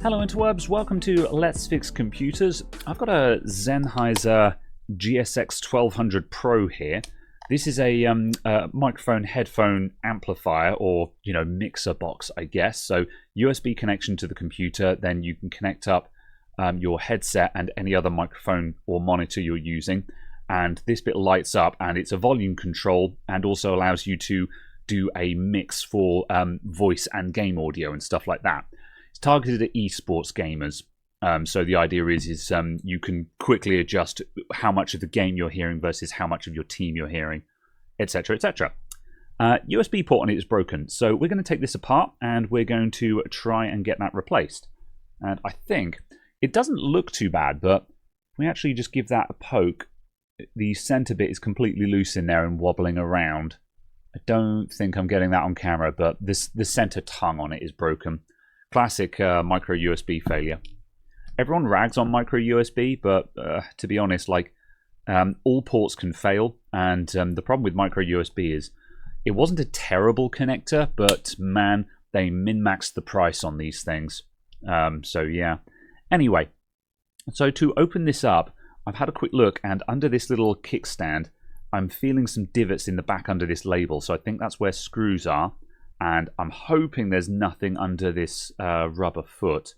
Hello interwebs, welcome to Let's Fix Computers. I've got a Sennheiser GSX 1200 Pro here. This is a microphone headphone amplifier, or mixer box, I guess. So USB connection to the computer, then you can connect up your headset and any other microphone or monitor you're using, and this bit lights up, and it's a volume control and also allows you to do a mix for voice and game audio and stuff like that. It's targeted at esports gamers. So the idea is you can quickly adjust how much of the game you're hearing versus how much of your team you're hearing, etc., etc. USB port on it is broken, so we're going to take this apart and we're going to try and get that replaced. And I think it doesn't look too bad, but if we actually just give that a poke, the center bit is completely loose in there and wobbling around. I don't think I'm getting that on camera, but the center tongue on it is broken. Classic micro USB failure. Everyone rags on micro USB, but to be honest, all ports can fail, and the problem with micro USB is it wasn't a terrible connector, but man, they min-maxed the price on these things. So yeah. Anyway, so to open this up, I've had a quick look, and under this little kickstand, I'm feeling some divots in the back under this label, so I think that's where screws are, and I'm hoping there's nothing under this rubber foot,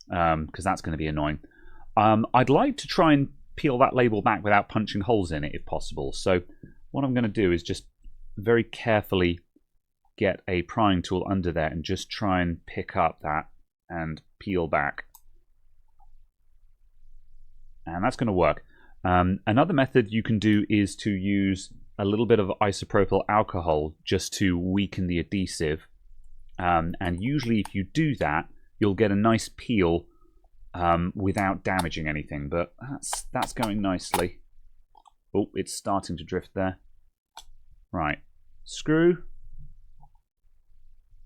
because that's going to be annoying. I'd like to try and peel that label back without punching holes in it if possible, so what I'm going to do is just very carefully get a prying tool under there and just try and pick up that and peel back. And that's going to work. Another method you can do is to use a little bit of isopropyl alcohol just to weaken the adhesive. And usually if you do that, you'll get a nice peel without damaging anything. But that's going nicely. Oh, it's starting to drift there. Right. Screw.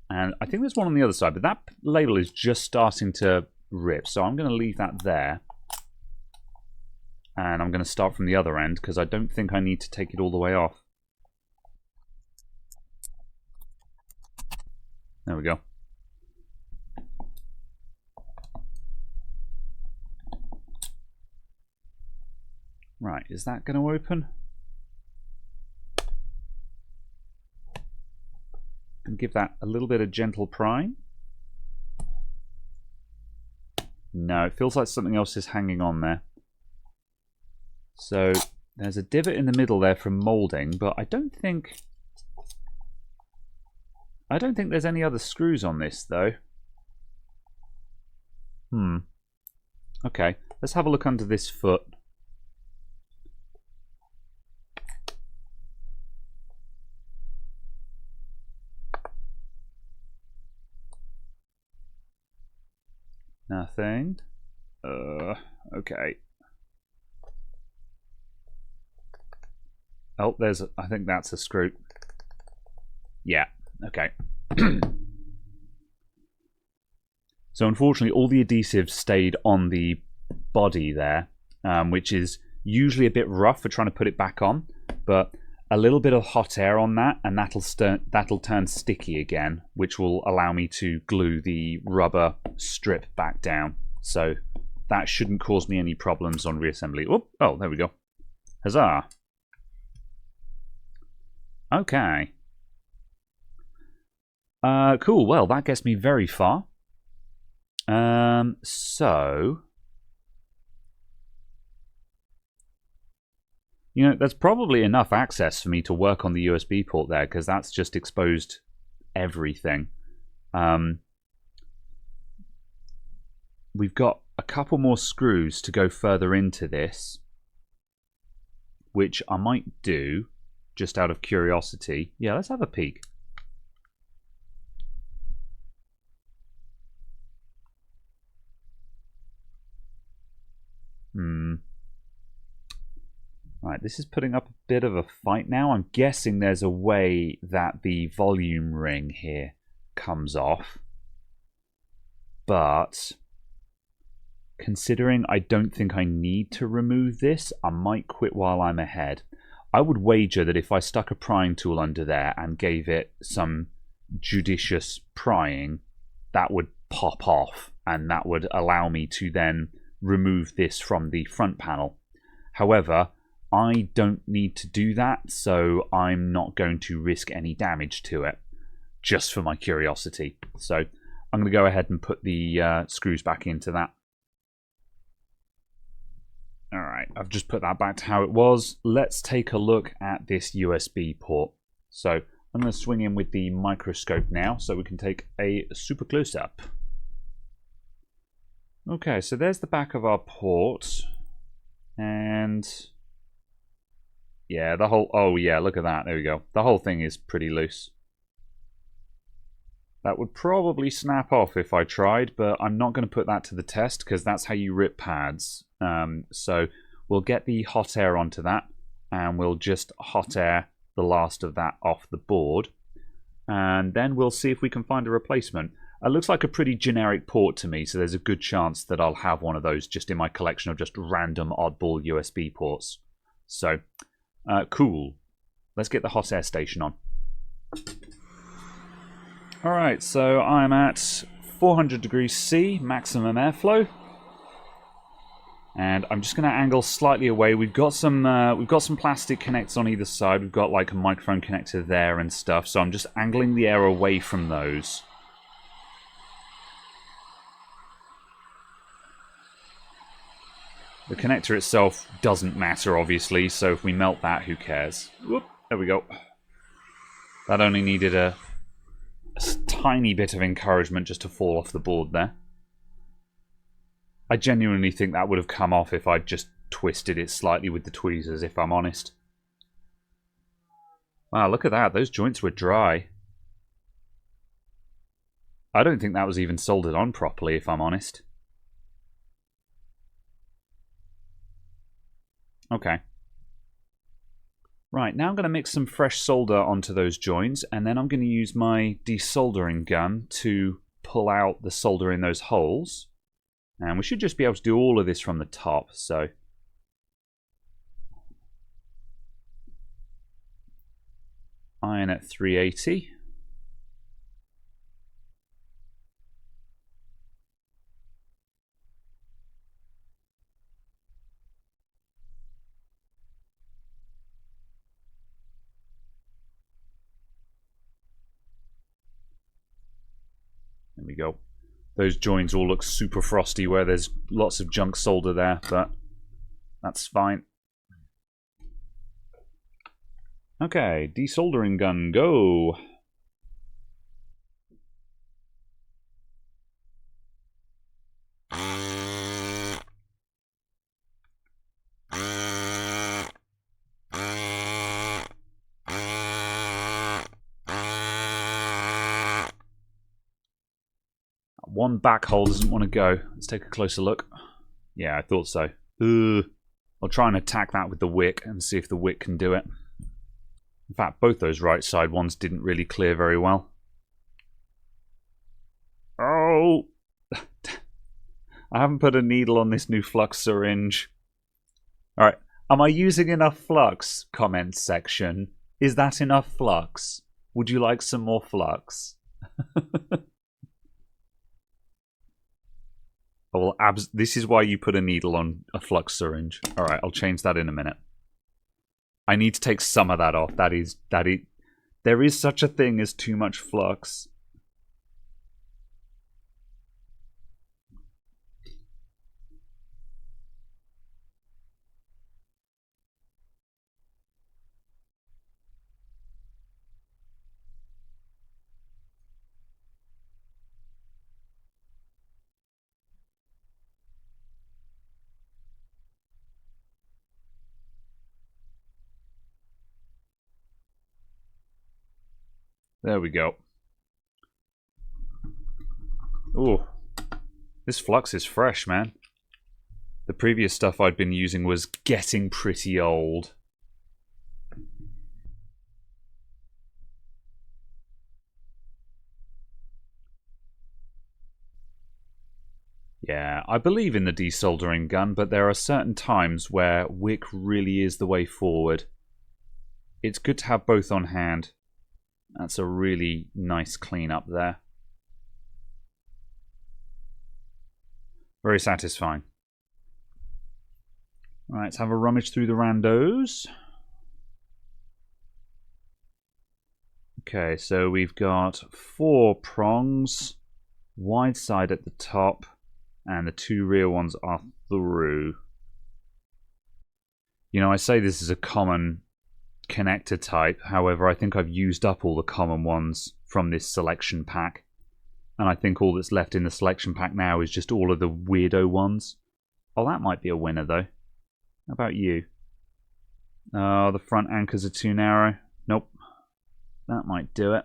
And I think there's one on the other side, but that label is just starting to rip. So I'm going to leave that there. And I'm going to start from the other end because I don't think I need to take it all the way off. There we go. Right, is that going to open? And give that a little bit of gentle prying. No, it feels like something else is hanging on there. So there's a divot in the middle there from molding, but I don't think there's any other screws on this though. Okay, let's have a look under this foot. Nothing. Okay. Oh, I think that's a screw. Yeah, okay. So unfortunately, all the adhesive stayed on the body there, which is usually a bit rough for trying to put it back on. But a little bit of hot air on that, and that'll turn sticky again, which will allow me to glue the rubber strip back down. So that shouldn't cause me any problems on reassembly. Oh, there we go. Huzzah! Okay. Cool. Well, that gets me very far. So, that's probably enough access for me to work on the USB port there, because that's just exposed everything. We've got a couple more screws to go further into this, which I might do. Just out of curiosity. Yeah, let's have a peek. Right, this is putting up a bit of a fight now. I'm guessing there's a way that the volume ring here comes off. But considering I don't think I need to remove this, I might quit while I'm ahead. I would wager that if I stuck a prying tool under there and gave it some judicious prying, that would pop off. and that would allow me to then remove this from the front panel. However, I don't need to do that, so I'm not going to risk any damage to it, just for my curiosity. So I'm going to go ahead and put the screws back into that. Alright, I've just put that back to how it was. Let's take a look at this USB port. So I'm going to swing in with the microscope now so we can take a super close-up. Okay, so there's the back of our port. And yeah, the whole... oh yeah, look at that. There we go. The whole thing is pretty loose. That would probably snap off if I tried, but I'm not going to put that to the test because that's how you rip pads. So we'll get the hot air onto that, and we'll just hot air the last of that off the board. And then we'll see if we can find a replacement. It looks like a pretty generic port to me, so there's a good chance that I'll have one of those just in my collection of just random oddball USB ports. So, cool. Let's get the hot air station on. Alright, so I'm at 400 degrees C, maximum airflow. And I'm just going to angle slightly away. We've got some plastic connectors on either side. We've got like a microphone connector there and stuff. So I'm just angling the air away from those. The connector itself doesn't matter, obviously. So if we melt that, who cares? Whoop, there we go. That only needed a tiny bit of encouragement just to fall off the board there. I genuinely think that would have come off if I'd just twisted it slightly with the tweezers, if I'm honest. Wow, look at that. Those joints were dry. I don't think that was even soldered on properly, if I'm honest. Okay. Right, now I'm going to mix some fresh solder onto those joints, and then I'm going to use my desoldering gun to pull out the solder in those holes. And we should just be able to do all of this from the top, so... iron at 380. There we go. Those joints all look super frosty where there's lots of junk solder there, but that's fine. Okay, desoldering gun, go! One back hole doesn't want to go. Let's take a closer look. Yeah, I thought so. I'll try and attack that with the wick and see if the wick can do it. In fact, both those right side ones didn't really clear very well. Oh! I haven't put a needle on this new flux syringe. Alright, am I using enough flux? Comments section. Is that enough flux? Would you like some more flux? Well, this is why you put a needle on a flux syringe. Alright, I'll change that in a minute. I need to take some of that off. There is such a thing as too much flux. There we go. Ooh. This flux is fresh, man. The previous stuff I'd been using was getting pretty old. Yeah, I believe in the desoldering gun, but there are certain times where wick really is the way forward. It's good to have both on hand. That's a really nice clean up there. Very satisfying. All right, let's have a rummage through the randos. Okay, so we've got 4 prongs, wide side at the top, and the 2 rear ones are through. You know, I say this is a common connector type, however, I think I've used up all the common ones from this selection pack. And I think all that's left in the selection pack now is just all of the weirdo ones. Oh, that might be a winner, though. How about you? Oh, the front anchors are too narrow. Nope. That might do it.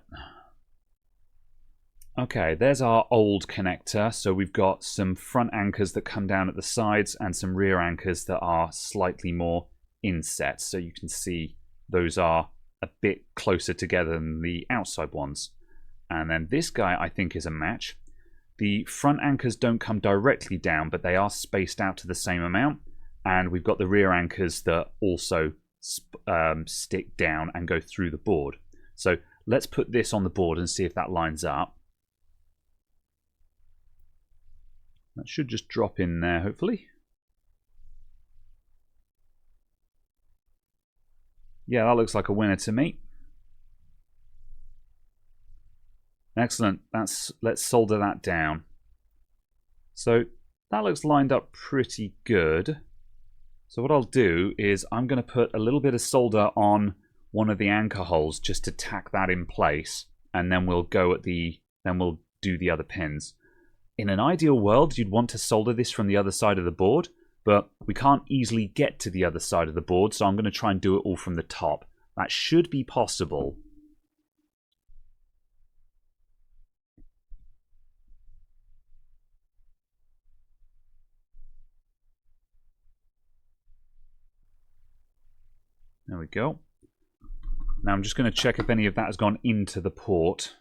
Okay, there's our old connector. So we've got some front anchors that come down at the sides and some rear anchors that are slightly more inset. So you can see those are a bit closer together than the outside ones. And then this guy, I think, is a match. The front anchors don't come directly down, but they are spaced out to the same amount. And we've got the rear anchors that also stick down and go through the board. So let's put this on the board and see if that lines up. That should just drop in there, hopefully. Yeah, that looks like a winner to me. Excellent. Let's solder that down. So that looks lined up pretty good. So what I'll do is I'm going to put a little bit of solder on one of the anchor holes just to tack that in place, and then we'll do the other pins. In an ideal world, you'd want to solder this from the other side of the board, but we can't easily get to the other side of the board, so I'm going to try and do it all from the top. That should be possible. There we go. Now I'm just going to check if any of that has gone into the port.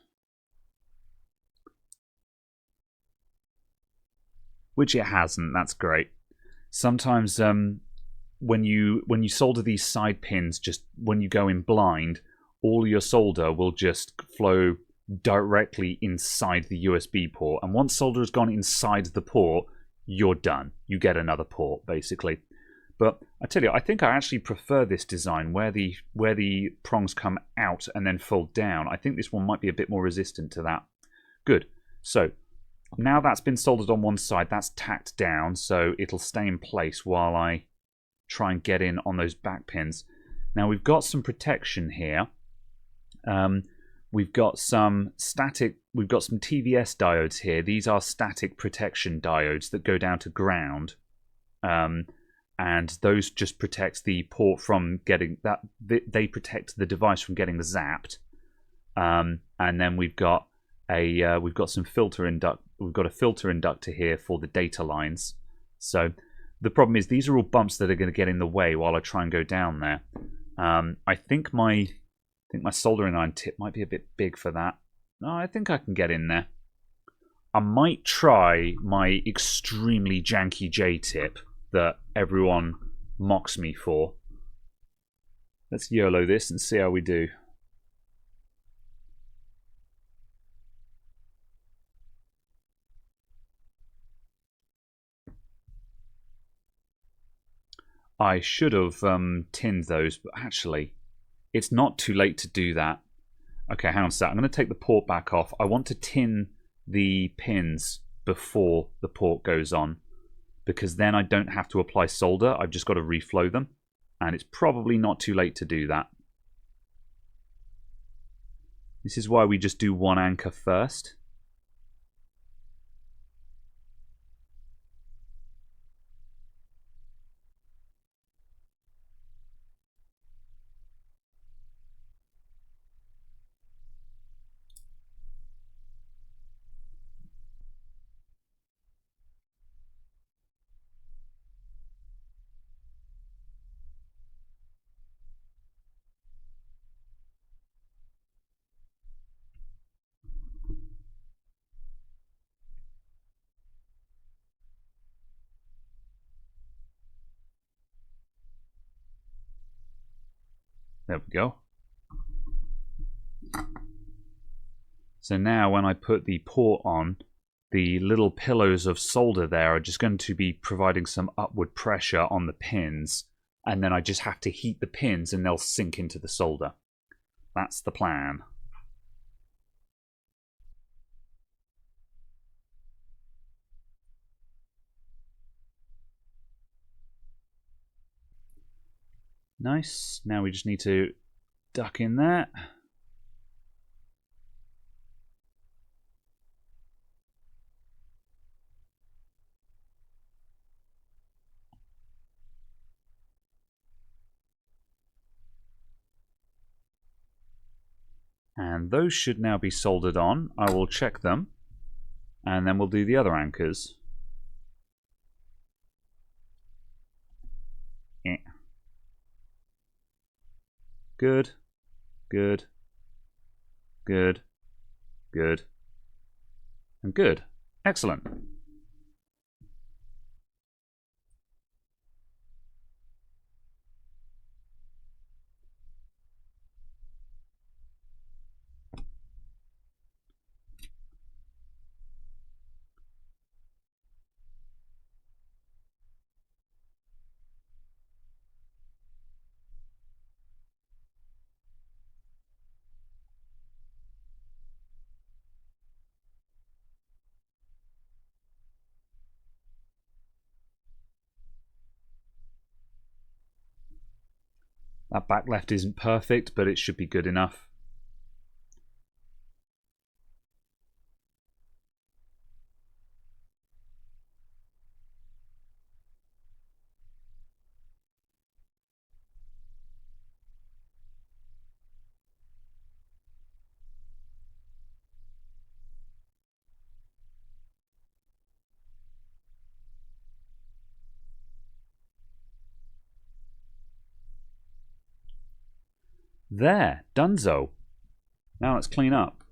Which it hasn't. That's great. Sometimes when you solder these side pins, just when you go in blind, all your solder will just flow directly inside the USB port. And once solder has gone inside the port, you're done. You get another port, basically. But I tell you, I think I actually prefer this design where the prongs come out and then fold down. I think this one might be a bit more resistant to that. Good. So now that's been soldered on one side, that's tacked down, so it'll stay in place while I try and get in on those back pins. Now we've got some protection here. We've got some TVS diodes here. These are static protection diodes that go down to ground. And those just protect the port from getting that. They protect the device from getting zapped. And then we've got some filter induct. We've got a filter inductor here for the data lines. So the problem is these are all bumps that are going to get in the way while I try and go down there. I think my soldering iron tip might be a bit big for that. No, I think I can get in there. I might try my extremely janky J tip that everyone mocks me for. Let's YOLO this and see how we do. I should have tinned those, but actually, it's not too late to do that. Okay, hang on a sec. I'm going to take the port back off. I want to tin the pins before the port goes on, because then I don't have to apply solder. I've just got to reflow them, and it's probably not too late to do that. This is why we just do one anchor first. There we go. So now when I put the port on, the little pillows of solder there are just going to be providing some upward pressure on the pins, and then I just have to heat the pins and they'll sink into the solder. That's the plan. Nice. Now we just need to duck in there. And those should now be soldered on. I will check them, and then we'll do the other anchors. Good, good, good, good, and good. Excellent. That back left isn't perfect, but it should be good enough. There, donezo. Now let's clean up.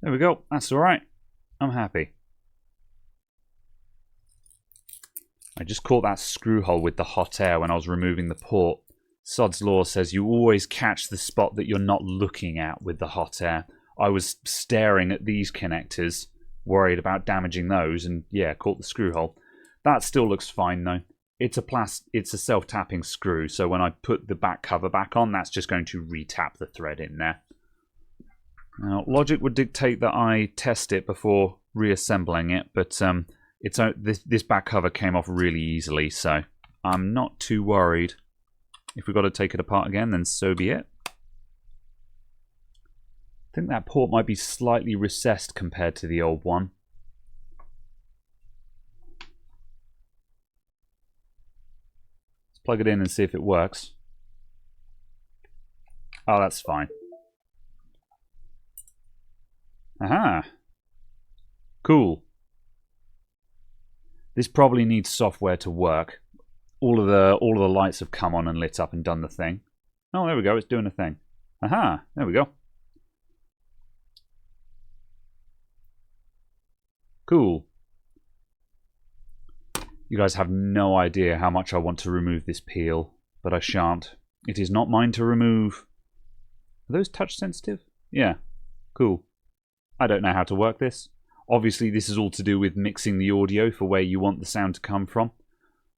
There we go. That's all right. I'm happy. I just caught that screw hole with the hot air when I was removing the port. Sod's Law says you always catch the spot that you're not looking at with the hot air. I was staring at these connectors, worried about damaging those, and yeah, caught the screw hole. That still looks fine though. It's a self-tapping screw, so when I put the back cover back on, that's just going to re-tap the thread in there. Now, logic would dictate that I test it before reassembling it, but this back cover came off really easily, so I'm not too worried. If we've got to take it apart again, then so be it. I think that port might be slightly recessed compared to the old one. Let's plug it in and see if it works. Oh, that's fine. Aha! Cool. This probably needs software to work. All of the lights have come on and lit up and done the thing. Oh, there we go. It's doing a thing. Aha! There we go. Cool. You guys have no idea how much I want to remove this peel, but I shan't. It is not mine to remove. Are those touch sensitive? Yeah. Cool. I don't know how to work this. Obviously, this is all to do with mixing the audio for where you want the sound to come from.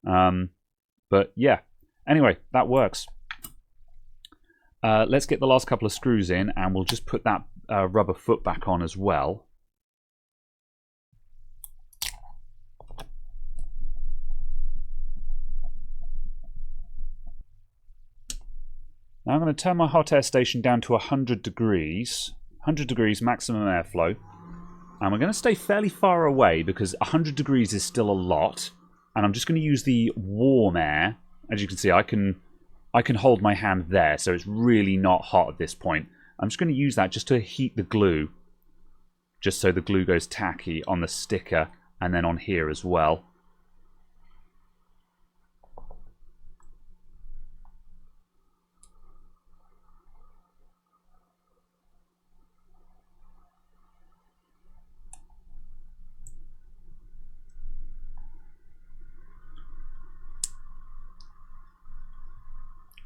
But yeah. Anyway, that works. Let's get the last couple of screws in, and we'll just put that rubber foot back on as well. Now I'm going to turn my hot air station down to 100 degrees. 100 degrees maximum airflow. And we're going to stay fairly far away because 100 degrees is still a lot. And I'm just going to use the warm air. As you can see, I can hold my hand there, so it's really not hot at this point. I'm just going to use that just to heat the glue. Just so the glue goes tacky on the sticker and then on here as well.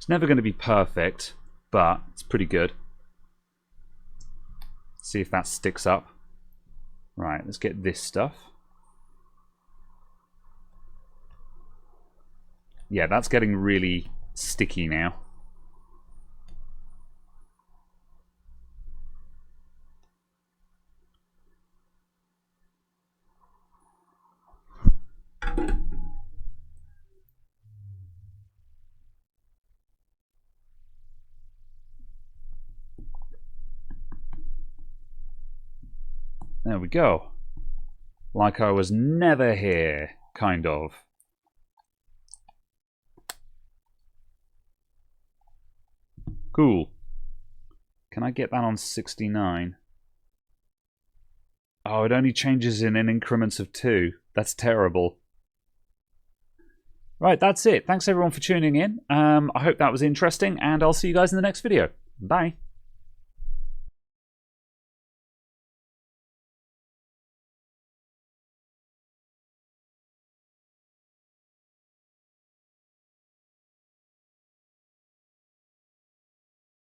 It's never going to be perfect, but it's pretty good. See if that sticks up. Right, let's get this stuff. Yeah, that's getting really sticky now. There we go. Like I was never here, kind of. Cool. Can I get that on 69? Oh, it only changes in increments of 2. That's terrible. Right, that's it. Thanks everyone for tuning in. I hope that was interesting, and I'll see you guys in the next video. Bye.